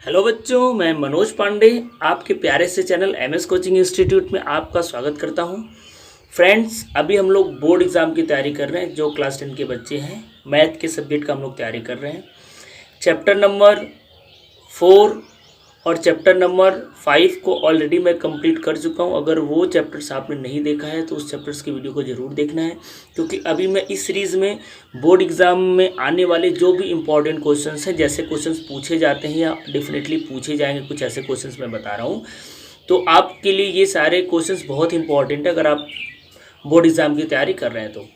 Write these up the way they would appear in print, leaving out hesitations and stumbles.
Hello बच्चों, मैं मनोज पांडे आपके प्यारे से चैनल एमएस कोचिंग इंस्टीट्यूट में आपका स्वागत करता हूं। फ्रेंड्स, अभी हम लोग बोर्ड एग्ज़ाम की तैयारी कर रहे हैं। जो क्लास 10 के बच्चे हैं, मैथ के सब्जेक्ट का हम लोग तैयारी कर रहे हैं। चैप्टर नंबर 4 और चैप्टर नंबर 5 को ऑलरेडी मैं कंप्लीट कर चुका हूं। अगर वो चैप्टर्स आपने नहीं देखा है तो उस चैप्टर्स की वीडियो को ज़रूर देखना है, क्योंकि अभी मैं इस सीरीज़ में बोर्ड एग्ज़ाम में आने वाले जो भी इम्पोर्टेंट क्वेश्चंस हैं, जैसे क्वेश्चंस पूछे जाते हैं या डेफिनेटली पूछे जाएंगे, कुछ ऐसे क्वेश्चंस मैं बता रहा हूँ। तो आपके लिए ये सारे क्वेश्चंस बहुत इंपॉर्टेंट है अगर आप बोर्ड एग्ज़ाम की तैयारी कर रहे हैं तो,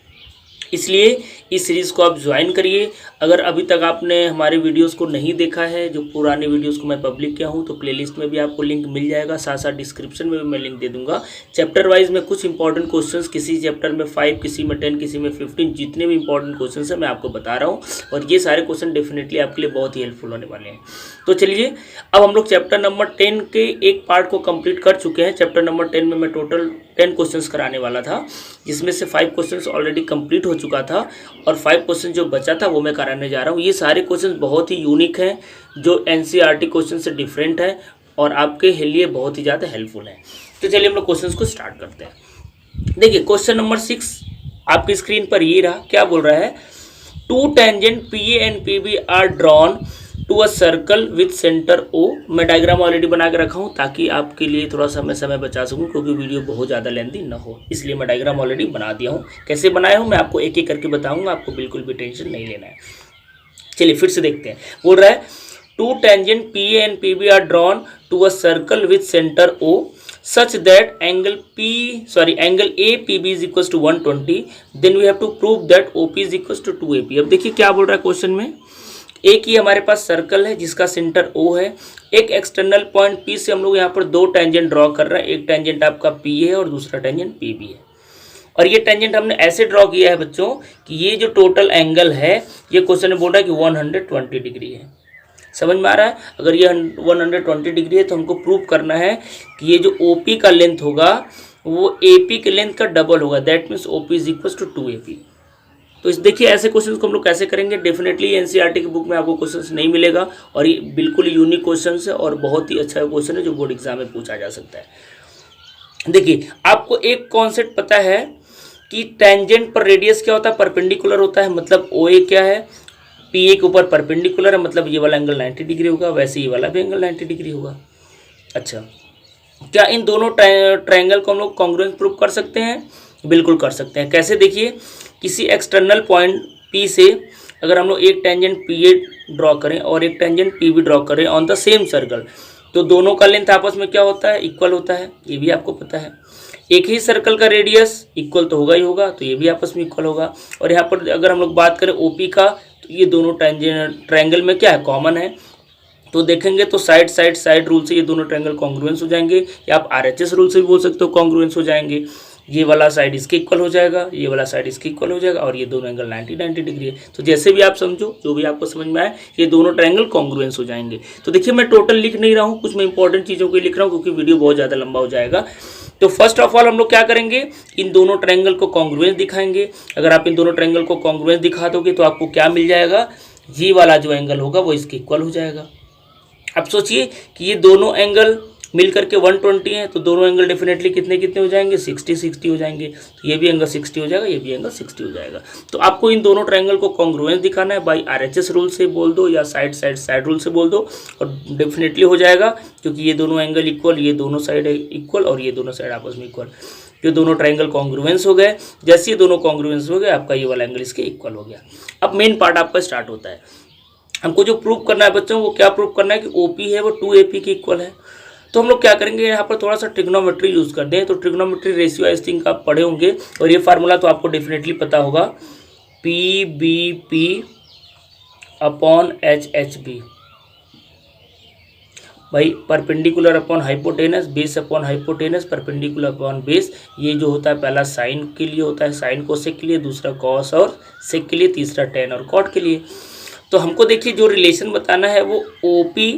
इसलिए इस सीरीज़ को आप ज्वाइन करिए। अगर अभी तक आपने हमारे वीडियोस को नहीं देखा है, जो पुराने वीडियोस को मैं पब्लिक किया हूं, तो प्लेलिस्ट में भी आपको लिंक मिल जाएगा, साथ साथ डिस्क्रिप्शन में भी मैं लिंक दे दूंगा। चैप्टर वाइज में कुछ इंपॉर्टेंट क्वेश्चंस, किसी चैप्टर में 5, किसी में 10, किसी में 15, जितने भी इंपॉर्टेंट क्वेश्चन है मैं आपको बता रहा हूँ, और ये सारे क्वेश्चन डेफिनेटली आपके लिए बहुत ही हेल्पफुल होने वाले हैं। तो चलिए, अब हम लोग चैप्टर नंबर 10 के एक पार्ट को कंप्लीट कर चुके हैं। चैप्टर नंबर 10 में मैं टोटल 10 क्वेश्चंस कराने वाला था, जिसमें से 5 क्वेश्चंस ऑलरेडी कंप्लीट हो चुका था और 5 क्वेश्चन जो बचा था वो मैं कराने जा रहा हूँ। ये सारे क्वेश्चंस बहुत ही यूनिक हैं, जो एनसीईआरटी क्वेश्चन से डिफरेंट है और आपके लिए बहुत ही ज़्यादा हेल्पफुल है। तो चलिए हम लोग क्वेश्चंस को स्टार्ट करते हैं। देखिए, क्वेश्चन नंबर 6 आपकी स्क्रीन पर ये रहा। क्या बोल रहा है? 2 tangent PA and PB are drawn to a circle with centre O। मैं डायग्राम ऑलरेडी बना के रखा हूँ ताकि आपके लिए थोड़ा सा मैं समय बचा सकूँ, क्योंकि वीडियो बहुत ज़्यादा लेंथी ना हो, इसलिए मैं डायग्राम ऑलरेडी बना दिया हूँ। कैसे बनाया हूँ मैं आपको एक एक करके बताऊँगा, आपको बिल्कुल भी टेंशन नहीं लेना है। चलिए फिर से देखते हैं। बोल रहा है 2 tangent PA and PB are drawn to a circle with centre O such that angle APB is equals to 120, then we have to prove that OP is equals to 2AP। अब देखिए क्या बोल रहा है क्वेश्चन में। एक ही हमारे पास circle है जिसका सेंटर O है। एक एक्सटर्नल पॉइंट P से हम लोग यहाँ पर 2 टेंजेंट ड्रॉ कर रहे हैं। एक टेंजेंट आपका P है और दूसरा टेंजेंट PB है, और ये टेंजेंट हमने ऐसे ड्रॉ किया है बच्चों कि ये जो टोटल एंगल है, ये क्वेश्चन में बोल रहा है कि 120 डिग्री है। समझ में आ रहा है? अगर ये 120 डिग्री है तो हमको प्रूव करना है कि ये जो OP का लेंथ होगा वो AP के लेंथ का डबल होगा। That means OP is equal to 2AP। तो इस देखिए, ऐसे क्वेश्चन को हम लोग कैसे करेंगे। डेफिनेटली एनसीईआरटी की बुक में आपको क्वेश्चन नहीं मिलेगा, और ये बिल्कुल यूनिक क्वेश्चन है और बहुत ही अच्छा क्वेश्चन है जो बोर्ड एग्जाम में पूछा जा सकता है। देखिए, आपको एक कॉन्सेप्ट पता है कि टेंजेंट पर रेडियस क्या होता है? परपेंडिकुलर होता है। मतलब OA क्या है? PA के ऊपर परपेंडिकुलर है, मतलब ये वाला एंगल 90 डिग्री होगा, वैसे ये वाला भी एंगल 90 डिग्री होगा। अच्छा, क्या इन दोनों ट्रायंगल को हम लोग कॉन्ग्रुएंस प्रूव कर सकते हैं? बिल्कुल कर सकते हैं। कैसे? देखिए, किसी एक्सटर्नल पॉइंट P से अगर हम लोग एक टेंजेंट PA ड्रॉ करें और एक टेंजेंट PB ड्रॉ करें ऑन द सेम सर्कल, तो दोनों का लेंथ आपस में क्या होता है? इक्वल होता है। ये भी आपको पता है। एक ही सर्कल का रेडियस इक्वल तो होगा ही होगा, तो ये भी आपस में इक्वल होगा। और यहाँ पर अगर हम लोग बात करें OP का, तो ये दोनों ट्रायंगल में क्या है? कॉमन है। तो देखेंगे तो साइड रूल से ये दोनों ट्रायंगल कॉन्ग्रुएंस हो जाएंगे, या आप RHS रूल से भी बोल सकते हो कॉन्ग्रुएंस हो जाएंगे। ये वाला साइड इसके इक्वल हो जाएगा, ये वाला साइड इसके इक्वल हो जाएगा, और ये दोनों एंगल 90 डिग्री है। तो जैसे भी आप समझो, जो भी आपको समझ में आए, ये दोनों ट्रायंगल कॉन्ग्रुएंस हो जाएंगे। तो देखिए, मैं टोटल लिख नहीं रहा हूँ, कुछ मैं इंपॉर्टेंट चीज़ों को लिख रहा हूँ क्योंकि वीडियो बहुत ज़्यादा लंबा हो जाएगा। तो फर्स्ट ऑफ ऑल हम लोग क्या करेंगे? इन दोनों ट्रायंगल को कॉन्ग्रुएंस दिखाएंगे। अगर आप इन दोनों ट्रायंगल को कॉन्ग्रुएंस दिखा दोगे तो आपको क्या मिल जाएगा? ये वाला जो एंगल होगा वो इसके इक्वल हो जाएगा। अब सोचिए कि ये दोनों एंगल मिलकर के 120 हैं, तो दोनों एंगल डेफिनेटली कितने कितने हो जाएंगे? 60 हो जाएंगे। तो ये भी एंगल 60 हो जाएगा, ये भी एंगल 60 हो जाएगा। तो आपको इन दोनों ट्रायंगल को कॉन्ग्रुएंस दिखाना है। बाई RHS रूल से बोल दो या साइड रूल से बोल दो, और डेफिनेटली हो जाएगा, क्योंकि ये दोनों एंगल इक्वल, ये दोनों साइड इक्वल और ये दोनों साइड आपस में इक्वल। ये दोनों ट्रायंगल कॉन्ग्रुएंस हो गए। जैसे ये दोनों कॉन्ग्रुएंस हो गए, आपका ये वाला एंगल इसके इक्वल हो गया। अब मेन पार्ट आपका स्टार्ट होता है। हमको जो प्रूव करना है बच्चों, वो क्या प्रूव करना है कि OP है वो 2AP के इक्वल है। तो हम लोग क्या करेंगे, यहाँ पर थोड़ा सा ट्रिग्नोमेट्री यूज़ कर दें। तो ट्रिग्नोमेट्री रेशियो आई थिंक आप पढ़े होंगे, और ये फार्मूला तो आपको डेफिनेटली पता होगा, PBP अपॉन HHB। भाई, perpendicular upon hypotenuse, base upon hypotenuse, perpendicular upon base. ये जो होता है पहला साइन के लिए होता है, साइन कोसेक के लिए, दूसरा कॉस और सेक के लिए, तीसरा टेन और कॉट के लिए। तो हमको देखिए जो रिलेशन बताना है वो OP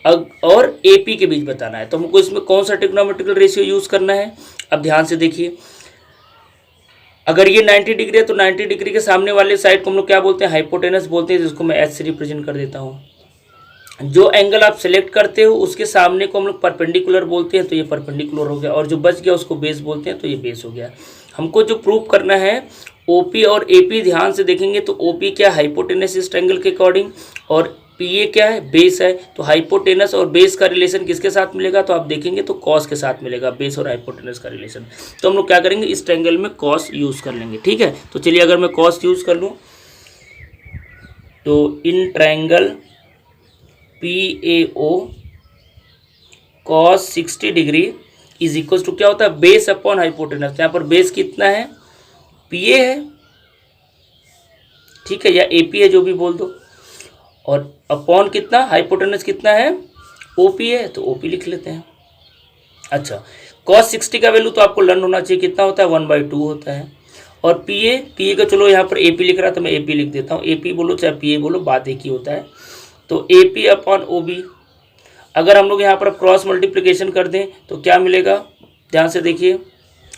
और AP के बीच बताना है। तो हमको इसमें कौन सा ट्रिग्नोमेट्रिकल रेशियो यूज़ करना है? अब ध्यान से देखिए, अगर ये 90 डिग्री है तो 90 डिग्री के सामने वाले साइड को हम लोग क्या बोलते हैं? हाइपोटेनस बोलते हैं, जिसको मैं H से रिप्रेजेंट कर देता हूँ। जो एंगल आप सेलेक्ट करते हो उसके सामने को हम लोग परपेंडिकुलर बोलते हैं, तो ये परपेंडिकुलर हो गया, और जो बच गया उसको बेस बोलते हैं, तो ये बेस हो गया। हमको जो प्रूव करना है ओपी और एपी, ध्यान से देखेंगे तो ओपी क्या, हाइपोटेनस इस ट्रायंगल के अकॉर्डिंग, और पीए क्या है, बेस है। तो हाइपोटेनस और बेस का रिलेशन किसके साथ मिलेगा, तो आप देखेंगे तो कॉस के साथ मिलेगा, बेस और हाइपोटेनस का रिलेशन। तो हम लोग क्या करेंगे, इस ट्रायंगल में कॉस यूज कर लेंगे, ठीक है। तो चलिए अगर मैं कॉस यूज कर लूँ तो in triangle PAO cos 60 degree is equal to क्या होता है, बेस अपॉन हाइपोटेनस। यहाँ पर बेस कितना है, PA है, ठीक है, या AP है, जो भी बोल दो, और अपॉन कितना, हाइपोटेनस कितना है, OP है, तो OP लिख लेते हैं। अच्छा, cos 60 का वैल्यू तो आपको लर्न होना चाहिए, कितना होता है, 1/2 होता है। और PA का चलो यहाँ पर AP लिख रहा था, मैं AP लिख देता हूँ। AP बोलो चाहे PA बोलो, बात एक ही होता है। तो AP अपॉन OB, अगर हम लोग यहाँ पर क्रॉस मल्टीप्लिकेशन कर दें तो क्या मिलेगा, ध्यान से देखिए,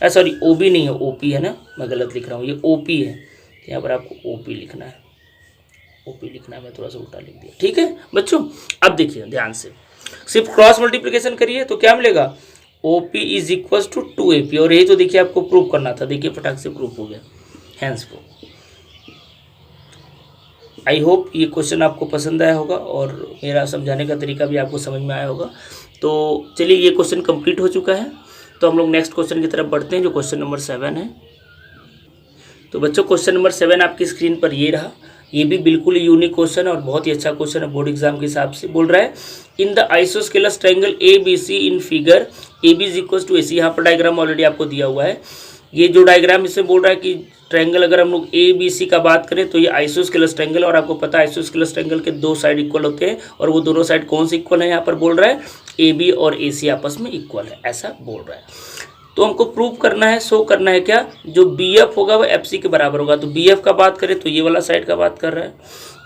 सॉरी OB नहीं है, OP है ना, मैं गलत लिख रहा हूँ, ये OP है, यहाँ पर आपको OP लिखना है, OP लिखना है, मैं थोड़ा सा उल्टा लिख दिया, ठीक है बच्चों। अब देखिए ध्यान से, सिर्फ क्रॉस मल्टीप्लिकेशन करिए तो क्या मिलेगा, OP is equal to 2AP, और यही तो देखिए आपको प्रूव करना था, देखिए फटाक से प्रूव हो गया, हैंस प्रूव। आई होप ये क्वेश्चन आपको पसंद आया होगा और मेरा समझाने का तरीका भी आपको समझ में आया होगा। तो चलिए ये क्वेश्चन कंप्लीट हो चुका है, तो हम लोग नेक्स्ट क्वेश्चन की तरफ बढ़ते हैं, जो क्वेश्चन नंबर 7 है। तो बच्चों क्वेश्चन नंबर 7 आपकी स्क्रीन पर ये रहा, ये भी बिल्कुल ही यूनिक क्वेश्चन है और बहुत ही अच्छा क्वेश्चन है, बोर्ड एग्जाम के हिसाब से। बोल रहा है in the isosceles triangle ABC in figure AB is equal to AC, यहाँ पर डायग्राम ऑलरेडी आपको दिया हुआ है। ये जो डायग्राम इसमें बोल रहा है कि ट्रायंगल अगर हम लोग ABC का बात करें तो ये आइसोस्केलस ट्रायंगल, और आपको पता है आइसोस्केलस ट्रायंगल के 2 साइड इक्वल होते हैं, और वो दोनों साइड कौन से इक्वल है, यहाँ पर बोल रहा है AB और AC आपस में इक्वल है, ऐसा बोल रहा है। तो हमको प्रूव करना है, शो करना है क्या, जो BF होगा वो FC के बराबर होगा। तो BF का बात करें तो ये वाला साइड का बात कर रहा है,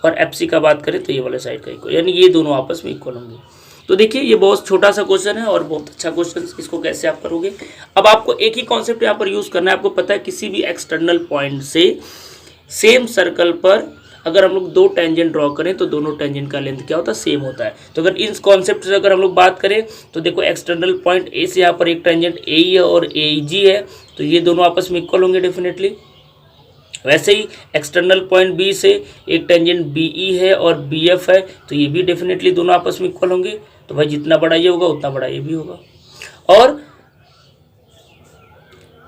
और FC का बात करें तो ये वाला साइड का इक्वल, यानी ये दोनों आपस में इक्वल होंगे। तो देखिए ये बहुत छोटा सा क्वेश्चन है और बहुत अच्छा क्वेश्चन, इसको कैसे आप करोगे। अब आपको एक ही कॉन्सेप्ट यहाँ पर यूज करना है। आपको पता है किसी भी एक्सटर्नल पॉइंट से सेम सर्कल पर अगर हम लोग 2 टेंजेंट ड्रॉ करें तो दोनों टेंजेंट का लेंथ क्या होता है, सेम होता है। तो अगर इस कॉन्सेप्ट से अगर हम लोग बात करें तो देखो एक्सटर्नल पॉइंट A से यहाँ पर एक टेंजेंट AE है और AG है, तो ये दोनों आपस में इक्वल होंगे डेफिनेटली। वैसे ही एक्सटर्नल पॉइंट B से एक टेंजेंट BE है और BF है, तो ये भी डेफिनेटली दोनों आपस में इक्वल होंगे। तो भाई जितना बड़ा ये होगा उतना बड़ा ये भी होगा। और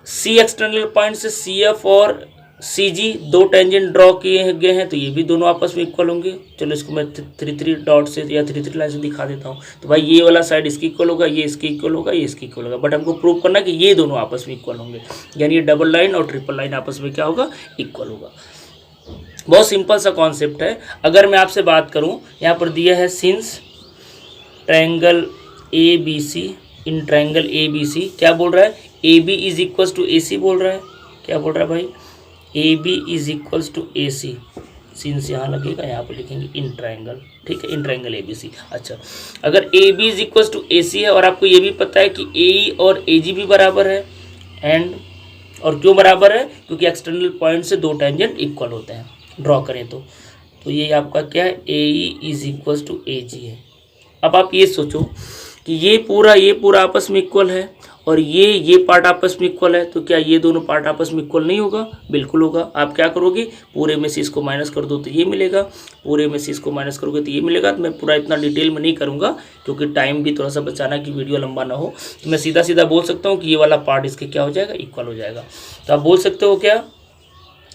C एक्सटर्नल पॉइंट से CF और CG 2 टेंजेंट ड्रॉ किए गए हैं, तो ये भी दोनों आपस में इक्वल होंगे। चलो इसको मैं 3 डॉट से या 3 लाइन से दिखा देता हूँ। तो भाई ये वाला साइड इसकी इक्वल होगा, ये इसकी इक्वल होगा, ये इसकी इक्वल होगा, बट हमको प्रूव करना कि ये दोनों आपस में इक्वल होंगे, यानी ये डबल लाइन और ट्रिपल लाइन आपस में क्या होगा, इक्वल होगा। बहुत सिंपल सा कॉन्सेप्ट है। अगर मैं आपसे बात करूँ, यहाँ पर दिया है since triangle ABC, in triangle ABC क्या बोल रहा है, AB is equal to AC बोल रहा है। क्या बोल रहा है भाई, AB is equal to AC, since यहाँ लगेगा, यहाँ पर लिखेंगे इन ट्रायंगल, ठीक है, इन ट्रायंगल ABC। अच्छा, अगर AB is equal to AC है और आपको ये भी पता है कि AE और AG भी बराबर है, एंड और क्यों बराबर है, क्योंकि एक्सटर्नल पॉइंट से 2 टेंजेंट इक्वल होते हैं ड्रॉ करें तो ये आपका क्या है, AE is equal to AG है। अब आप ये सोचो कि ये पूरा आपस में इक्वल है और ये पार्ट आपस में इक्वल है, तो क्या ये दोनों पार्ट आपस में इक्वल नहीं होगा, बिल्कुल होगा। आप क्या करोगे, पूरे में से इसको माइनस कर दो तो ये मिलेगा, पूरे में से इसको माइनस करोगे तो ये मिलेगा। तो मैं पूरा इतना डिटेल में नहीं करूँगा क्योंकि टाइम भी थोड़ा सा बचाना कि वीडियो लंबा ना हो। तो मैं सीधा सीधा बोल सकता हूँ कि ये वाला पार्ट इसके क्या हो जाएगा, इक्वल हो जाएगा। तो आप बोल सकते हो क्या,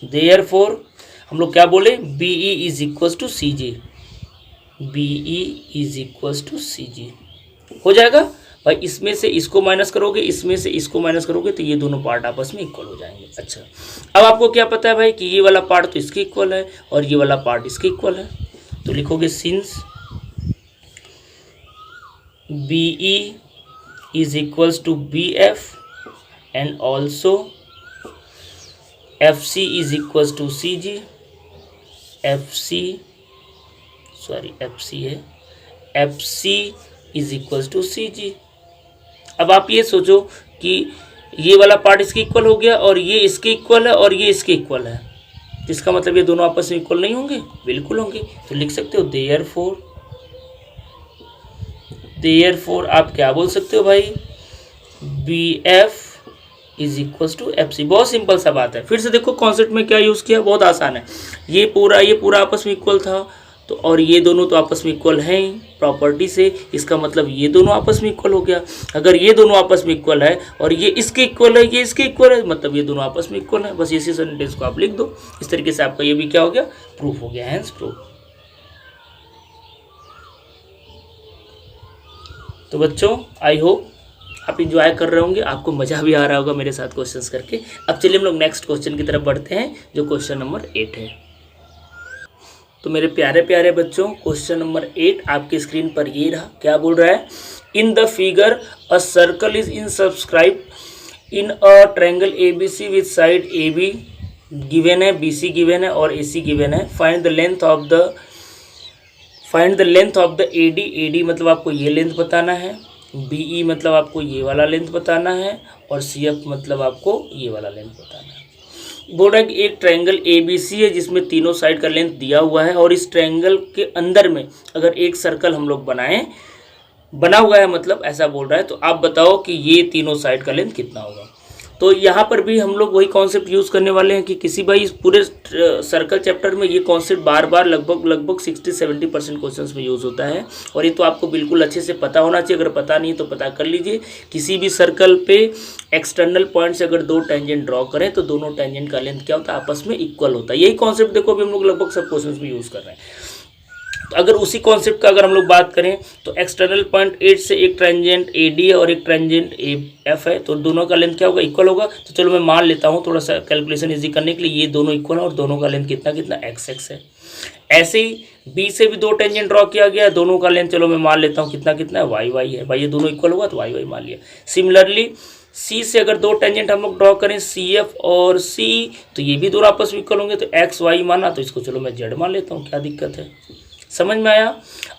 देयरफॉर हम लोग क्या बोले, BE is equal to CG, BE is equal to CG हो जाएगा। भाई इसमें से इसको माइनस करोगे, इसमें से इसको माइनस करोगे तो ये दोनों पार्ट आपस में इक्वल हो जाएंगे। अच्छा, अब आपको क्या पता है भाई कि ये वाला पार्ट तो इसके इक्वल है और ये वाला पार्ट इसके इक्वल है, तो लिखोगे since BE is equals to BF and also FC is equals to CG, FC is equals to CG। अब आप ये सोचो कि ये वाला पार्ट इसके इक्वल हो गया और ये इसके इक्वल है और ये इसके इक्वल है, इसका मतलब ये दोनों आपस में इक्वल नहीं होंगे, बिल्कुल होंगे। तो लिख सकते हो देयरफॉर देयरफॉर आप क्या बोल सकते हो भाई, BF is equal to FC। बहुत सिंपल सा बात है। फिर से देखो कॉन्सेप्ट में क्या यूज़ किया, बहुत आसान है। ये पूरा आपस में इक्वल था, तो और ये दोनों तो आपस में इक्वल हैं ही प्रॉपर्टी से, इसका मतलब ये दोनों आपस में इक्वल हो गया। अगर ये दोनों आपस में इक्वल है और ये इसके इक्वल है, ये इसके इक्वल है, मतलब ये दोनों आपस में इक्वल है। बस इसी सेंटेंस को आप लिख दो। इस तरीके से आपका ये भी क्या हो गया, प्रूफ हो गया, हैंस प्रूफ। तो बच्चों आई होप आप इंजॉय कर रहे होंगे, आपको मज़ा भी आ रहा होगा मेरे साथ क्वेश्चंस करके। अब चलिए हम लोग नेक्स्ट क्वेश्चन की तरफ बढ़ते हैं, जो क्वेश्चन नंबर 8 है। तो मेरे प्यारे प्यारे बच्चों, क्वेश्चन नंबर 8 आपकी स्क्रीन पर ये रहा। क्या बोल रहा है, in the figure a circle is in subscribe in a triangle ABC with side AB given है, BC गिवन है और AC गिवन है। Find the length of the AD मतलब आपको ये लेंथ बताना है, BE मतलब आपको ये वाला लेंथ बताना है, और CF मतलब आपको ये वाला लेंथ बताना है। बोल रहा है कि एक ट्रायंगल ABC है जिसमें तीनों साइड का लेंथ दिया हुआ है, और इस ट्रायंगल के अंदर में अगर एक सर्कल हम लोग बना हुआ है, मतलब ऐसा बोल रहा है। तो आप बताओ कि ये तीनों साइड का लेंथ कितना होगा। तो यहाँ पर भी हम लोग वही कॉन्सेप्ट यूज़ करने वाले हैं कि किसी भाई इस पूरे सर्कल चैप्टर में ये कॉन्सेप्ट बार बार लगभग 60-70% क्वेश्चंस में यूज़ होता है, और ये तो आपको बिल्कुल अच्छे से पता होना चाहिए। अगर पता नहीं तो पता कर लीजिए। किसी भी सर्कल पे एक्सटर्नल पॉइंट से अगर दो टेंजेंट ड्रॉ करें तो दोनों टेंजेंट का लेंथ क्या होता है, आपस में इक्वल होता है। यही कॉन्सेप्ट देखो अभी हम लोग लगभग सब क्वेश्चन में यूज़ कर रहे हैं। तो अगर उसी कॉन्सेप्ट का अगर हम लोग बात करें तो एक्सटर्नल पॉइंट 8 से एक ट्रांजेंट AD है और एक ट्रांजेंट AF है, तो दोनों का लेंथ क्या होगा, इक्वल होगा। तो चलो मैं मान लेता हूँ थोड़ा सा कैलकुलेशन इजी करने के लिए, ये दोनों इक्वल है और दोनों का लेंथ कितना XX है। ऐसे ही B से भी दो टेंजेंट ड्रॉ किया गया है, दोनों का लेंथ चलो मैं मान लेता हूँ कितना है, YY है। भाई ये दोनों इक्वल होगा तो YY मान लिया। सिमिलरली C से अगर दो टेंजेंट हम लोग ड्रॉ करें CF और C, तो ये भी दोनों आपस में इक्वल होंगे, तो XY माना, तो इसको चलो मैं Z मान लेता हूँ। क्या दिक्कत है, समझ में आया।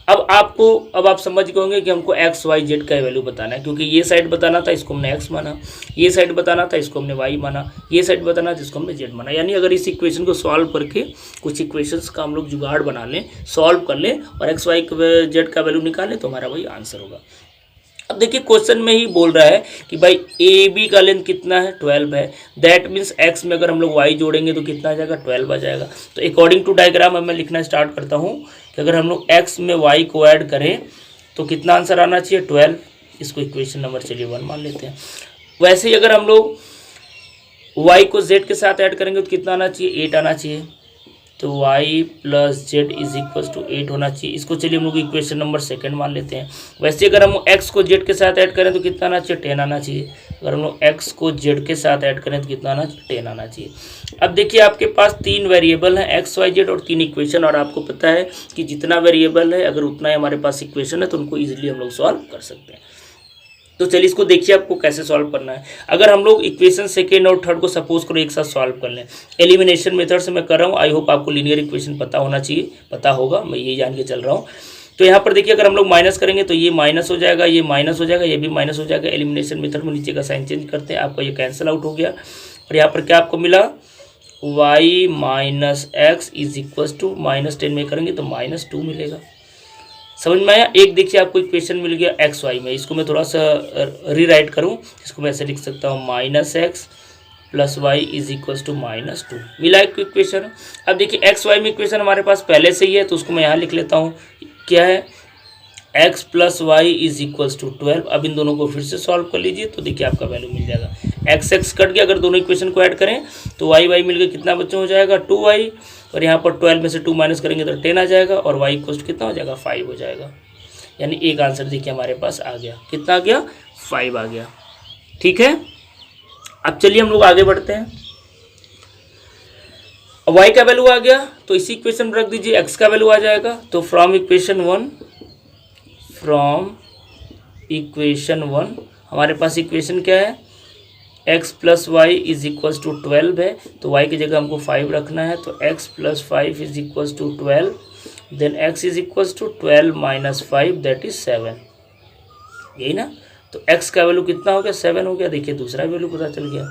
अब आप समझ गए होंगे कि हमको XYZ का वैल्यू बताना है, क्योंकि ये साइड बताना था इसको हमने X माना, ये साइड बताना था इसको हमने Y माना, ये साइड बताना था इसको हमने Z माना। यानी अगर इस इक्वेशन को सॉल्व करके कुछ इक्वेशंस का हम लोग जुगाड़ बना लें, सॉल्व कर लें और XYZ का वैल्यू निकालें तो हमारा वही आंसर होगा। अब देखिए क्वेश्चन में ही बोल रहा है कि भाई AB का लेंथ कितना है, 12 है। दैट मीन्स X में अगर हम लोग Y जोड़ेंगे तो कितना आ जाएगा, 12 आ जाएगा। तो अकॉर्डिंग टू डायग्राम अब मैं लिखना स्टार्ट करता हूँ कि अगर हम लोग X में Y को ऐड करें तो कितना आंसर आना चाहिए, 12। इसको इक्वेशन नंबर चलिए 1 मान लेते हैं। वैसे ही अगर हम लोग Y को Z के साथ ऐड करेंगे तो कितना आना चाहिए, 8 आना चाहिए। तो Y plus Z is equal to 8 होना चाहिए। इसको चलिए हम लोग इक्वेशन नंबर 2 मान लेते हैं। वैसे अगर हम X को Z के साथ ऐड करें तो कितना आना चाहिए, 10 आना चाहिए। अगर हम लोग X को Z के साथ ऐड करें तो कितना आना चाहिए, 10 आना चाहिए। अब देखिए आपके पास 3 वेरिएबल हैं X Y Z और 3 इक्वेशन, और आपको पता है कि जितना वेरिएबल है अगर उतना ही हमारे पास इक्वेशन है तो उनको ईजिली हम लोग सॉल्व कर सकते हैं। तो चलिए इसको देखिए आपको कैसे सॉल्व करना है। अगर हम लोग इक्वेशन सेकेंड और थर्ड को सपोज करो एक साथ सॉल्व कर लें, एलिमिनेशन मेथड से मैं कर रहा हूँ। आई होप आपको लीनियर इक्वेशन पता होना चाहिए, पता होगा, मैं ये जान के चल रहा हूँ। तो यहाँ पर देखिए अगर हम लोग माइनस करेंगे तो ये माइनस हो जाएगा, ये माइनस हो जाएगा, ये भी माइनस हो जाएगा। एलिमिनेशन मेथड में नीचे का साइन चेंज करते हैं, आपका ये कैंसिल आउट हो गया। और यहाँ पर क्या आपको मिला, y minus x is equal to -10 में करेंगे तो -2 मिलेगा। समझ में आया। एक देखिए आपको इक्वेशन मिल गया एक्स वाई में, इसको मैं थोड़ा सा रीराइट करूं, इसको मैं ऐसे लिख सकता हूं -x plus y is equal to -2 मिला एक इक्वेशन। अब देखिए एक्स वाई में इक्वेशन हमारे पास पहले से ही है तो उसको मैं यहाँ लिख लेता हूँ, क्या है x plus y is equal to 12। अब इन दोनों को फिर से सॉल्व कर लीजिए तो देखिए आपका वैल्यू मिल जाएगा, x कट गया, अगर दोनों इक्वेशन को ऐड करें तो y मिल गया, कितना बच्चों हो जाएगा 2y, और यहाँ पर 12 में से 2 माइनस करेंगे तो 10 आ जाएगा, और y इक्वल टू कितना हो जाएगा 5 हो जाएगा। यानी एक आंसर देखिए हमारे पास आ गया, कितना आ गया 5 आ गया। ठीक है, अब चलिए हम लोग आगे बढ़ते हैं। अब y का वैल्यू आ गया तो इसी इक्वेशन में रख दीजिए, x का वैल्यू आ जाएगा। तो फ्रॉम इक्वेशन 1 हमारे पास इक्वेशन क्या है, x plus y is equal to 12 है, तो y की जगह हमको 5 रखना है, तो x plus 5 is equal to 12, then x is equal to 12 minus 5 that is 7, यही ना। तो x का वैल्यू कितना हो गया 7 हो गया। देखिए दूसरा वैल्यू पता चल गया।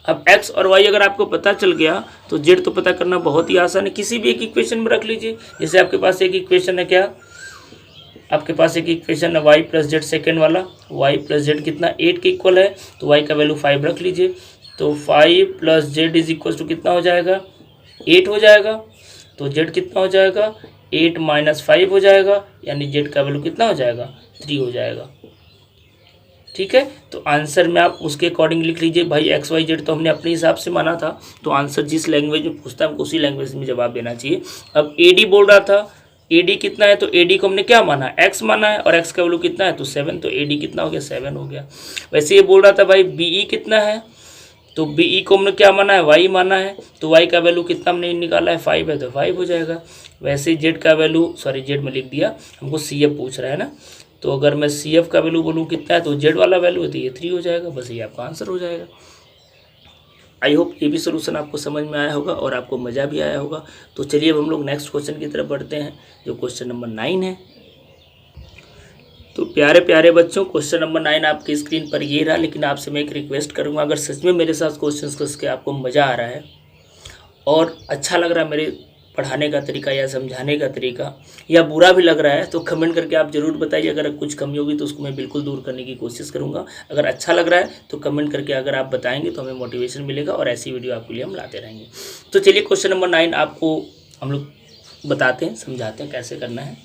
अब x और y अगर आपको पता चल गया तो z तो पता करना बहुत ही आसान है, किसी भी एक इक्वेशन में रख लीजिए। जैसे आपके पास एक इक्वेशन है क्या, आपके पास एक इक्वेशन है वाई प्लस जेड सेकेंड वाला, वाई प्लस जेड कितना 8 के इक्वल है, तो वाई का वैल्यू 5 रख लीजिए। तो 5 plus z is equal to कितना हो जाएगा 8 हो जाएगा। तो जेड कितना हो जाएगा 8 माइनस 5 हो जाएगा, यानी जेड का वैल्यू कितना हो जाएगा 3 हो जाएगा। ठीक है, तो आंसर में आप उसके अकॉर्डिंग लिख लीजिए। भाई एक्स वाई जेड तो हमने अपने हिसाब से माना था, तो आंसर जिस लैंग्वेज में पूछता है हमको उसी लैंग्वेज में जवाब देना चाहिए। अब एडी बोल रहा था, एडी कितना है, तो एडी को हमने क्या माना एक्स माना है, और एक्स का वैल्यू कितना है तो 7, तो एडी कितना हो गया 7 हो गया। वैसे ये बोल रहा था भाई बीई कितना है, तो बीई को हमने क्या माना है वाई माना है, तो वाई का वैल्यू कितना हमने निकाला है 5 है, तो 5 हो जाएगा। वैसे जेड का वैल्यू, सॉरी जेड में लिख दिया, हमको सी एफ पूछ रहा है ना, तो अगर मैं सी एफ का वैल्यू बोलूँ कितना है, तो जेड वाला वैल्यू है तो ये 3 हो जाएगा। बस ये आपका आंसर हो जाएगा। आई होप ये भी सोल्यूशन आपको समझ में आया होगा और आपको मज़ा भी आया होगा। तो चलिए अब हम लोग नेक्स्ट क्वेश्चन की तरफ बढ़ते हैं, जो क्वेश्चन नंबर 9 है। तो प्यारे प्यारे बच्चों, क्वेश्चन नंबर 9 आपकी स्क्रीन पर ये रहा, लेकिन आपसे मैं एक रिक्वेस्ट करूँगा, अगर सच में मेरे साथ क्वेश्चन करके आपको मज़ा आ रहा है और अच्छा लग रहा है मेरे पढ़ाने का तरीका या समझाने का तरीका, या बुरा भी लग रहा है, तो कमेंट करके आप ज़रूर बताइए। अगर कुछ कमी होगी तो उसको मैं बिल्कुल दूर करने की कोशिश करूँगा। अगर अच्छा लग रहा है तो कमेंट करके अगर आप बताएंगे तो हमें मोटिवेशन मिलेगा और ऐसी वीडियो आपके लिए हम लाते रहेंगे। तो चलिए क्वेश्चन नंबर 9 आपको हम लोग बताते हैं, समझाते हैं कैसे करना है।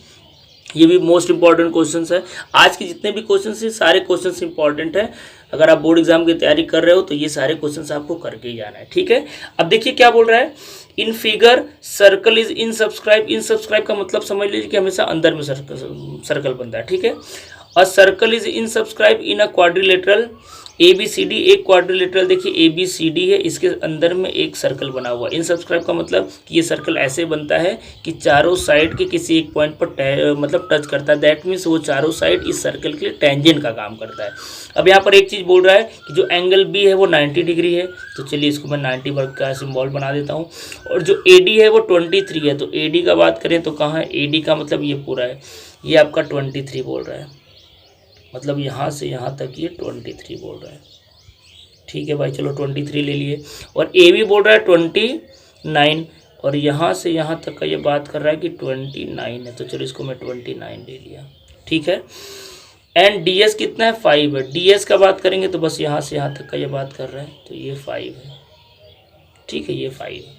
ये भी मोस्ट इंपॉर्टेंट क्वेश्चंस है। आज के जितने भी क्वेश्चंस हैं सारे क्वेश्चंस इंपॉर्टेंट है। अगर आप बोर्ड एग्जाम की तैयारी कर रहे हो तो ये सारे क्वेश्चंस आपको करके ही जाना है। ठीक है, अब देखिए क्या बोल रहा है, in figure circle is in subscribe. In subscribe का मतलब समझ लीजिए कि हमेशा अंदर में सर्कल बनता है। ठीक है, और circle is in subscribe in a quadrilateral A B C D. एक क्वाड्रिलेटरल देखिए ए बी सी डी है, इसके अंदर में एक सर्कल बना हुआ है। इन सब्सक्राइब का मतलब कि ये सर्कल ऐसे बनता है कि चारों साइड के किसी एक पॉइंट पर मतलब टच करता है। दैट मीन्स वो चारों साइड इस सर्कल के लिए टेंजेंट का काम करता है। अब यहाँ पर एक चीज़ बोल रहा है कि जो एंगल बी है वो 90 डिग्री है, तो चलिए इसको मैं 90 वर्ग का सिम्बॉल बना देता हूँ। और जो ए डी है वो 23 है, तो ए डी का बात करें तो कहाँ है, ए डी का मतलब ये पूरा है, ये आपका 23 बोल रहा है, मतलब यहाँ से यहाँ तक ये 23 बोल रहा है। ठीक है भाई, चलो 23 ले लिए। और ए भी बोल रहा है 29, और यहाँ से यहाँ तक का ये बात कर रहा है कि 29 है, तो चलो इसको मैं 29 ले लिया। ठीक है, एंड डी एस कितना है 5 है। डी एस का बात करेंगे तो बस यहाँ से यहाँ तक का ये बात कर रहा है, तो ये 5 है। ठीक है, ये 5 है।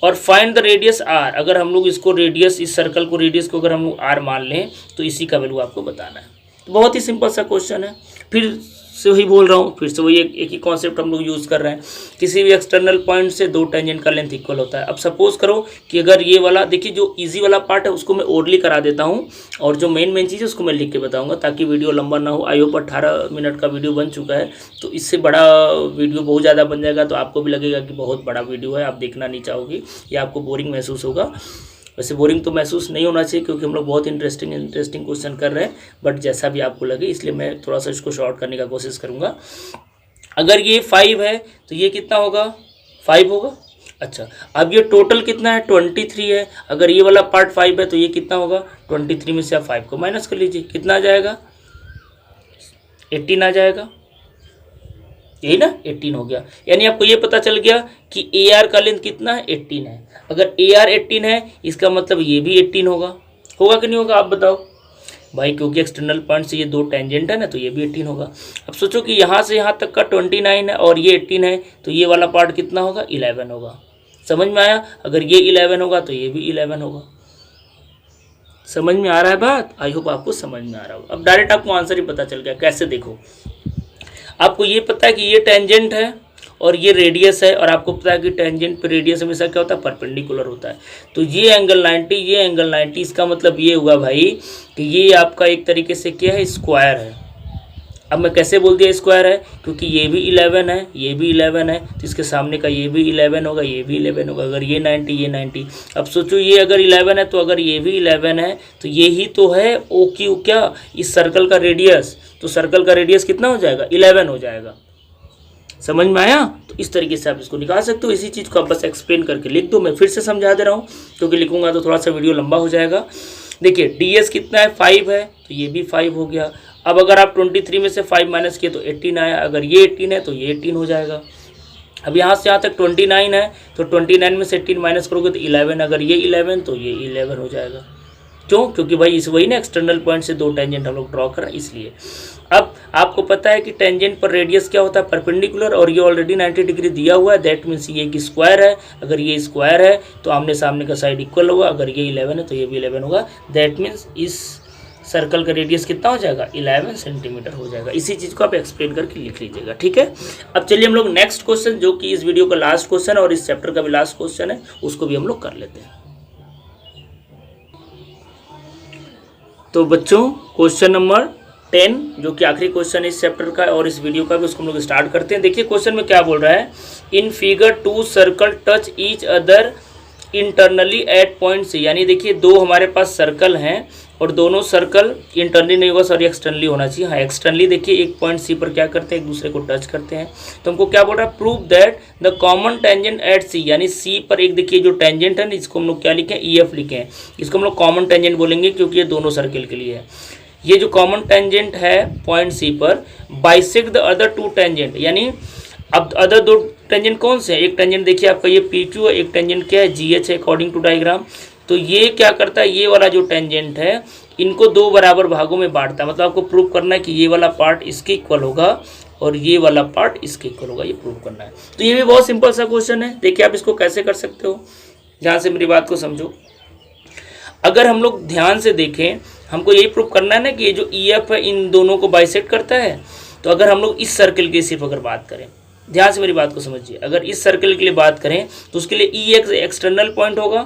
और फाइंड द रेडियस आर। अगर हम लोग इसको रेडियस, इस सर्कल को रेडियस को अगर हम लोग आर मान लें तो इसी का वैल्यू आपको बताना है। तो बहुत ही सिंपल सा क्वेश्चन है, फिर से वही बोल रहा हूँ, फिर से वही एक ही कॉन्सेप्ट हम लोग यूज़ कर रहे हैं। किसी भी एक्सटर्नल पॉइंट से दो टेंजेंट का लेंथ इक्वल होता है। अब सपोज करो कि अगर ये वाला, देखिए जो इजी वाला पार्ट है उसको मैं ओरली करा देता हूँ, और जो मेन चीज़ है उसको मैं लिख के बताऊँगा ताकि वीडियो लंबा ना हो। आई होप 18 मिनट का वीडियो बन चुका है, तो इससे बड़ा वीडियो बहुत ज़्यादा बन जाएगा तो आपको भी लगेगा कि बहुत बड़ा वीडियो है, आप देखना नहीं चाहोगे या आपको बोरिंग महसूस होगा। वैसे बोरिंग तो महसूस नहीं होना चाहिए क्योंकि हम लोग बहुत इंटरेस्टिंग क्वेश्चन कर रहे हैं, बट जैसा भी आपको लगे, इसलिए मैं थोड़ा सा इसको शॉर्ट करने का कोशिश करूँगा। अगर ये 5 है तो ये कितना होगा 5 होगा। अच्छा, अब ये टोटल कितना है 23 है। अगर ये वाला पार्ट 5 है तो ये कितना होगा 23 में से आप 5 को माइनस कर लीजिए, कितना आ जाएगा 18 आ जाएगा, यही ना 18 हो गया। यानी आपको ये पता चल गया कि ए आर का लेंथ कितना है 18 है। अगर ए आर 18 है इसका मतलब ये भी 18 होगा कि नहीं होगा, आप बताओ भाई, क्योंकि एक्सटर्नल पॉइंट से ये दो टेंजेंट है ना, तो ये भी 18 होगा। अब सोचो कि यहाँ से यहाँ तक का 29 है और ये 18 है, तो ये वाला पार्ट कितना होगा 11 होगा। समझ में आया, अगर ये 11 होगा तो ये भी 11 होगा। समझ में आ रहा है बात, आई होप आपको समझ में आ रहा होगा। अब डायरेक्ट आपको आंसर ही पता चल गया। कैसे, देखो आपको ये पता है कि ये टेंजेंट है और ये रेडियस है, और आपको पता है कि टेंजेंट पे रेडियस हमेशा क्या होता है परपेंडिकुलर होता है। तो ये एंगल 90, ये एंगल 90, इसका मतलब ये हुआ भाई कि ये आपका एक तरीके से क्या है स्क्वायर है। अब मैं कैसे बोल दिया स्क्वायर है, क्योंकि ये भी 11 है, ये भी 11 है, तो इसके सामने का ये भी 11 होगा, ये भी 11 होगा। अगर ये 90, ये 90, अब सोचो ये अगर 11 है तो अगर ये भी 11 है तो ये ही तो है ओ क्यू क्या, इस सर्कल का रेडियस। तो सर्कल का रेडियस कितना हो जाएगा 11 हो जाएगा। समझ में आया, तो इस तरीके से आप इसको निकाल सकते हो। इसी चीज़ को आप बस एक्सप्लेन करके लिख दो। मैं फिर से समझा दे रहा हूँ क्योंकि लिखूंगा तो थोड़ा सा वीडियो लंबा हो जाएगा। देखिए डी एस कितना है 5 है, तो ये भी 5 हो गया। अब अगर आप 23 में से 5 माइनस किए तो 18 आया। अगर ये 18 है तो ये 18 हो जाएगा। अब यहाँ से यहाँ तक 29 है, तो 29 में से 18 माइनस करोगे तो 11। अगर ये 11 तो ये 11 हो जाएगा। क्यों? क्योंकि भाई इस वही ना एक्सटर्नल पॉइंट से दो टेंजेंट हम लोग ड्रॉ कर रहे हैं इसलिए। अब आपको पता है कि टेंजेंट पर रेडियस क्या होता है? परपेंडिकुलर, और ये ऑलरेडी 90 डिग्री दिया हुआ है, दैट मीन्स ये एक स्क्वायर है। अगर ये स्क्वायर है तो आमने सामने का साइड इक्वल होगा, अगर ये 11 है तो ये भी 11 होगा, दैट मीन्स इस सर्कल का रेडियस कितना हो जाएगा? 11 सेंटीमीटर हो जाएगा। इसी चीज़ को आप एक्सप्लेन करके लिख लीजिएगा, ठीक है। अब चलिए हम लोग नेक्स्ट क्वेश्चन, जो कि इस वीडियो का लास्ट क्वेश्चन है और इस चैप्टर का भी लास्ट क्वेश्चन है, उसको भी हम लोग कर लेते हैं। तो बच्चों क्वेश्चन नंबर 10 जो कि आखिरी क्वेश्चन है इस चैप्टर का और इस वीडियो का भी, उसको हम लोग स्टार्ट करते हैं। देखिए क्वेश्चन में क्या बोल रहा है, in figure 2 circle touch each other internally at point C, यानी देखिए दो हमारे पास सर्कल हैं और दोनों सर्कल इंटरनली नहीं होगा, सॉरी एक्सटर्नली होना चाहिए। हाँ एक्सटर्नली देखिए एक पॉइंट सी पर क्या करते हैं, एक दूसरे को टच करते हैं। तो हमको क्या बोल रहा है, prove that the common tangent at C, यानी सी पर एक देखिए जो टेंजेंट है इसको हम लोग क्या लिखे, ई एफ लिखे हैं। इसको हम लोग कॉमन टेंजेंट बोलेंगे क्योंकि ये दोनों सर्कल के लिए है। ये जो कॉमन टेंजेंट है पॉइंट सी पर bisect the other two tangent, यानी अब अदर दो टेंजेंट कौन से हैं? एक टेंजेंट देखिए आपका ये पी क्यू है, एक टेंजेंट क्या है, जी एच है अकॉर्डिंग टू डायग्राम। तो ये क्या करता है, ये वाला जो टेंजेंट है इनको दो बराबर भागों में बांटता है। मतलब आपको प्रूव करना है कि ये वाला पार्ट इसके इक्वल होगा और ये वाला पार्ट इसके इक्वल होगा, ये प्रूव करना है। तो ये भी बहुत सिंपल सा क्वेश्चन है। देखिए आप इसको कैसे कर सकते हो, ध्यान से मेरी बात को समझो। अगर हम लोग ध्यान से देखें, हमको यही प्रूव करना है ना कि ये जो ई एफ है इन दोनों को बाइसेक्ट करता है। तो अगर हम लोग इस सर्कल की सिर्फ अगर बात करें, ध्यान से मेरी बात को समझिए, अगर इस सर्कल के लिए बात करें तो उसके लिए ई एक एक्सटर्नल पॉइंट होगा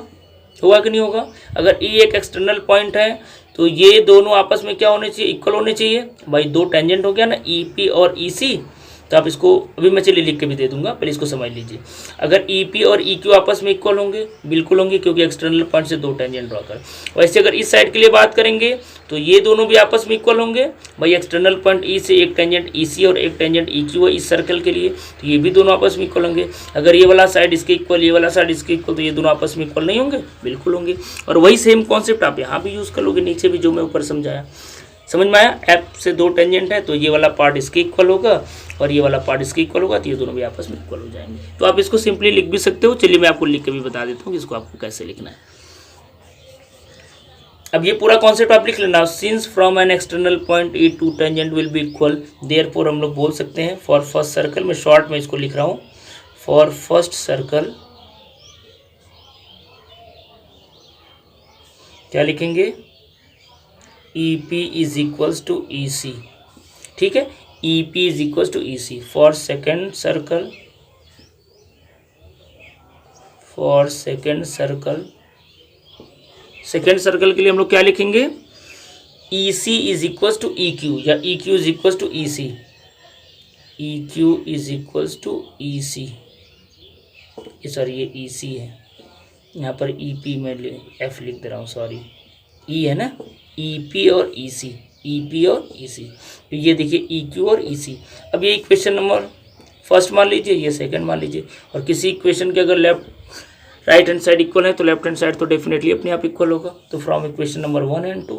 कि नहीं होगा? अगर ई एक एक्सटर्नल पॉइंट है तो ये दोनों आपस में क्या होने चाहिए, इक्वल होने चाहिए। भाई दो टेंजेंट हो गया ना, ई पी और ई सी। तो आप इसको अभी मैं चलिए लिख के भी दे दूंगा, पहले इसको समझ लीजिए। अगर ई पी और ई क्यू आपस में इक्वल होंगे, बिल्कुल होंगे, क्योंकि एक्सटर्नल पॉइंट से दो टेंजेंट ड्रॉ कर। वैसे अगर इस साइड के लिए बात करेंगे तो ये दोनों भी आपस में इक्वल होंगे। भाई एक्सटर्नल पॉइंट ई से एक टेंजेंट ई सी और एक टेंजेंट ई क्यू है इस सर्कल के लिए, तो ये भी दोनों आपस में इक्वल होंगे। अगर ये वाला साइड इसके इक्वल, ये वाला साइड इसके इक्वल, तो ये दोनों आपस में इक्वल नहीं होंगे? बिल्कुल होंगे। और वही सेम कॉन्सेप्ट आप यहाँ भी यूज़ कर लोगे, नीचे भी जो मैं ऊपर समझाया। समझ में आया? एफ से दो टेंजेंट है तो ये वाला पार्ट इसके इक्वल होगा और ये वाला पार्ट इसके इक्वल होगा, तो ये दोनों भी आपस में इक्वल हो जाएंगे। तो आप इसको सिंपली लिख भी सकते हो। चलिए मैं आपको लिख के भी बता देता हूँ कि इसको आपको कैसे लिखना है। अब ये पूरा कॉन्सेप्ट आप लिख लेना। Since from an external point E two tangent will be equal, therefore हम लोग बोल सकते हैं फॉर फर्स्ट सर्कल, में शॉर्ट में इसको लिख रहा हूँ, फॉर फर्स्ट सर्कल क्या लिखेंगे, E P is equals to E C. ठीक है, E P is equals to E C. For second circle, for second circle, second circle के लिए हम लोग क्या लिखेंगे, E C is equals to E Q, या E Q is equals to E C. E Q is equals to E C, sorry ये E सी है, यहाँ पर ई पी में एफ लिख दे रहा हूँ, सॉरी ई है ना, ई पी और ई सी, ई पी और ई सी। तो ये देखिए ई क्यू और ई सी। अब ये इक्वेशन नंबर फर्स्ट मान लीजिए, ये सेकंड मान लीजिए, और किसी इक्वेशन के अगर left right hand side equal है तो लेफ्ट हैंड साइड तो डेफिनेटली अपने आप इक्वल होगा। तो from equation number 1 and 2,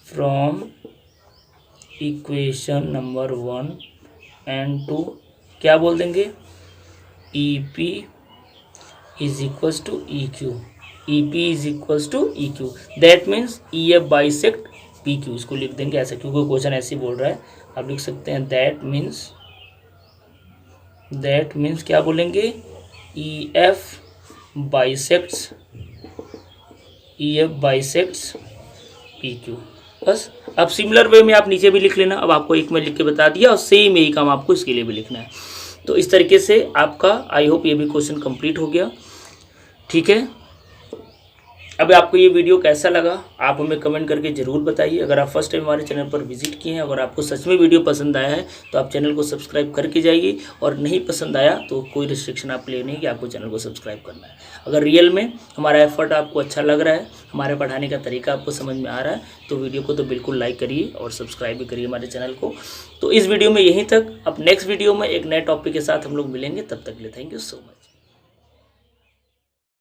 from equation number 1 and 2 क्या बोल देंगे, E P is equals to E Q, E P is equals to E Q, that means E F bisect P Q. इसको लिख देंगे ऐसे, क्योंकि क्वेश्चन ऐसे ही बोल रहा है। आप लिख सकते हैं दैट मीन्स क्या बोलेंगे, E F bisects P Q. बस अब सिमिलर वे में आप नीचे भी लिख लेना। अब आपको एक में लिख के बता दिया और सेम यही काम आपको इसके लिए भी लिखना है। तो इस तरीके से आपका आई होप ये भी क्वेश्चन कंप्लीट हो गया। ठीक है, अब आपको ये वीडियो कैसा लगा आप हमें कमेंट करके ज़रूर बताइए। अगर आप फर्स्ट टाइम हमारे चैनल पर विजिट किए हैं, अगर आपको सच में वीडियो पसंद आया है तो आप चैनल को सब्सक्राइब करके जाइए, और नहीं पसंद आया तो कोई रिस्ट्रिक्शन आप ले नहीं कि आपको चैनल को सब्सक्राइब करना है। अगर रियल में हमारा एफर्ट आपको अच्छा लग रहा है, हमारे पढ़ाने का तरीका आपको समझ में आ रहा है, तो वीडियो को तो बिल्कुल लाइक करिए और सब्सक्राइब भी करिए हमारे चैनल को। तो इस वीडियो में यहीं तक। अब नेक्स्ट वीडियो में एक नए टॉपिक के साथ हम लोग मिलेंगे, तब तक के लिए थैंक यू सो मच।